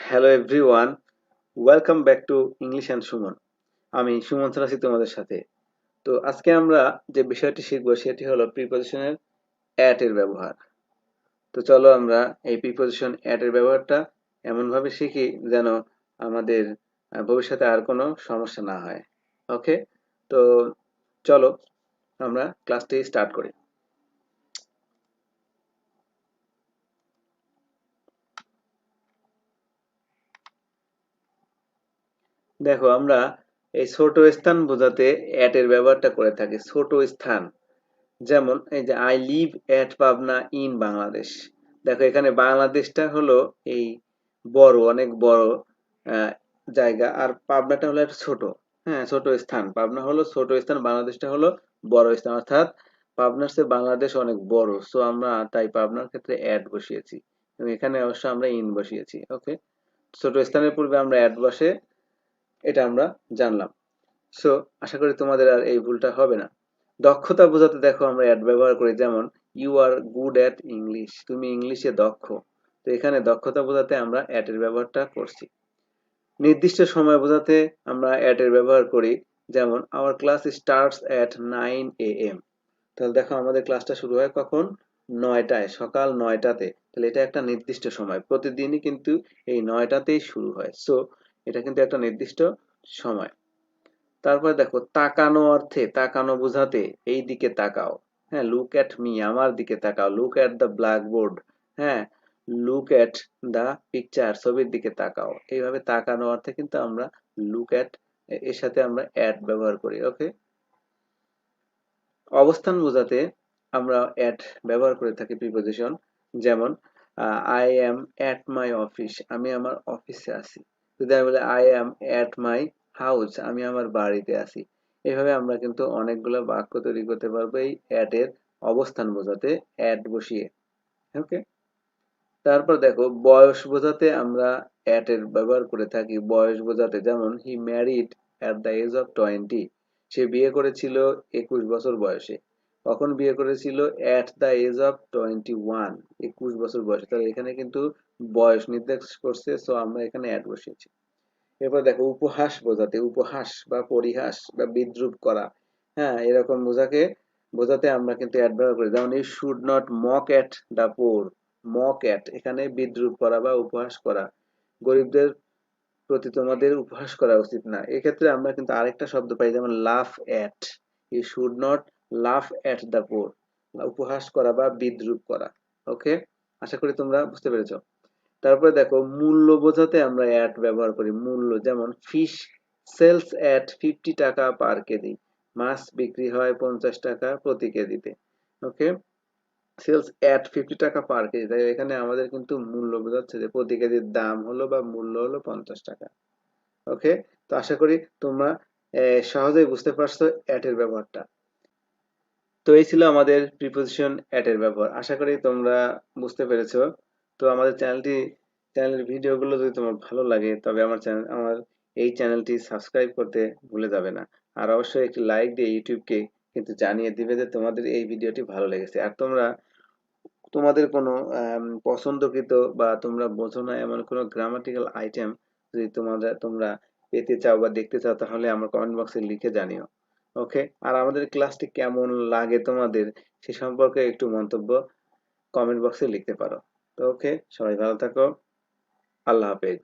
Hello everyone, welcome back to English and Suman. আমি Suman sir আছি তোমাদের সাথে। তো আজকে আমরা যে বিষয়টি শিখবো সেটি হলো প্রিপোজিশনের অ্যাট এর ব্যবহার। তো চলো আমরা এই প্রিপোজিশন অ্যাট এর ব্যবহারটা এমনভাবে শিখি যেন আমাদের ভবিষ্যতে আর কোনো সমস্যা না হয়। ওকে, তো চলো আমরা ক্লাসটি স্টার্ট করি। দেখো, আমরা এই ছোট স্থান বোঝাতে অ্যাট এর ব্যবহারটা করে থাকি। ছোট স্থান, যেমন এই যে I live at Pabna in Bangladesh. দেখো, এখানে বাংলাদেশটা হলো এই বড়, অনেক বড় আহ, জায়গা, আর পাবনাটা হলো একটা ছোট, হ্যাঁ, ছোট স্থান। পাবনা হলো ছোট স্থান, বাংলাদেশটা হলো বড় স্থান, অর্থাৎ পাবনার চেয়ে বাংলাদেশ অনেক বড়। সো আমরা তাই পাবনার ক্ষেত্রে অ্যাট বসিয়েছি এবং এখানে অবশ্য আমরা ইন বসিয়েছি। ওকে, ছোট স্থানের পূর্বে আমরা অ্যাট বসে, এটা আমরা জানলাম। সো আশা করি তোমাদের আর এই ভুলটা হবে না। দক্ষতা বোঝাতে দেখো আমরা অ্যাট ব্যবহার করি, যেমন you are good at English, তুমি ইংলিশে দক্ষ। তো এখানে দক্ষতা বোঝাতে আমরা অ্যাট এর ব্যবহারটা করছি। নির্দিষ্ট সময় বোঝাতে আমরা অ্যাট এর ব্যবহার করি, যেমন our class starts at 9 AM। তাহলে দেখো, আমাদের ক্লাসটা শুরু হয় কখন? 9টায়, সকাল 9টাতে। তাহলে এটা একটা নির্দিষ্ট সময়, প্রতিদিনই কিন্তু এই 9টাতেই শুরু হয়। সো এটা কিন্তু একটা নির্দিষ্ট সময়। তারপরে দেখো, তাকানো অর্থে, তাকানো বোঝাতে এই দিকে তাকাও, হ্যাঁ, লুক অ্যাট মি, আমার দিকে তাকাও, লুক অ্যাট দ্য ব্ল্যাকবোর্ড, হ্যাঁ, লুক অ্যাট দ্য পিকচার, ছবির দিকে তাকাও। এইভাবে তাকানো অর্থে কিন্তু আমরা লুক অ্যাট এর সাথে আমরা অ্যাট ব্যবহার করি। ওকে, অবস্থান বোঝাতে আমরা অ্যাট ব্যবহার করে থাকি প্রিপোজিশন, যেমন I am at my office, আমি আমার অফিসে আছি। যদি আমি বলি I am at my house, আমি আমার বাড়িতে আছি। এইভাবে আমরা কিন্তু অনেকগুলো বাক্য তৈরি করতে পারবো এই অ্যাট এর অবস্থান বোঝাতে অ্যাট বসিয়ে। ওকে, তারপর দেখো, বয়স বোঝাতে আমরা অ্যাট এর ব্যবহার করে থাকি বয়স বোঝাতে, যেমন he married at the age of 20, সে বিয়ে করেছিল 21 বছর বয়সে। কখন বিয়ে করেছিল? অ্যাট দ্য এজ অফ 21, 21 বছর বয়সে। তাহলে এখানে কিন্তু বয়স নির্দেশ করছে, সো আমরা এখানে অ্যাট বসিয়েছি। এরপর দেখো, উপহাস বোঝাতে, উপহাস বা পরিহাস বা বিদ্রুপ করা, হ্যাঁ, এরকম বোঝাতে আমরা কিন্তু অ্যাট ব্যবহার করি, যেমন you should not mock at the poor. Mock at এখানে বিদ্রুপ করা বা উপহাস করা, গরিবদের প্রতি তোমাদের উপহাস করা উচিত না। এক্ষেত্রে আমরা কিন্তু আরেকটা শব্দ পাই, যেমন laugh at, you should not laugh at the poor, উপহাস করা বা বিদ্রুপ করা। ওকে, আশা করি তোমরা বুঝতে পেরেছো। তারপরে দেখো, মূল্য বোঝাতে আমরা অ্যাট ব্যবহার করি, মূল্য, যেমন ফিশ সেলস অ্যাট 50 টাকা পার কেজি, মাছ বিক্রি হয় 50 টাকা প্রতি কেজিতে। ওকে, সেলস অ্যাট 50 টাকা পার কেজি, তাই এখানে আমাদের কিন্তু মূল্য বোঝাচ্ছে যে প্রতি কেজির দাম হলো বা মূল্য হলো 50 টাকা। ওকে, তো আশা করি তোমরা সহজেই বুঝতে পারছো অ্যাট এর ব্যবহারটা। তো এই ছিল আমাদের প্রিপোজিশন অ্যাট এর ব্যবহার। আশা করি তোমরা বুঝতে পেরেছো। তো আমাদের চ্যানেলের ভিডিওগুলো যদি তোমার ভালো লাগে, তবে আমার এই চ্যানেলটি সাবস্ক্রাইব করতে ভুলে যাবে না। আর অবশ্যই একটি লাইক দিয়ে ইউটিউবকে কিন্তু জানিয়ে দিবে যে তোমাদের এই ভিডিওটি ভালো লেগেছে। আর তোমরা তোমাদের কোনো পছন্দকৃত বা তোমরা বোঝো না এমন কোনো গ্রামাটিক্যাল আইটেম যদি তোমরা পেতে চাও বা দেখতে চাও, তাহলে আমার কমেন্ট বক্সে লিখে জানিও। ওকে, আর আমাদের ক্লাসটি কেমন লাগে তোমাদের সে সম্পর্কে একটু মন্তব্য কমেন্ট বক্সে লিখতে পারো। তো ওকে, সবাই ভালো থাকো। আল্লাহ হাফেজ।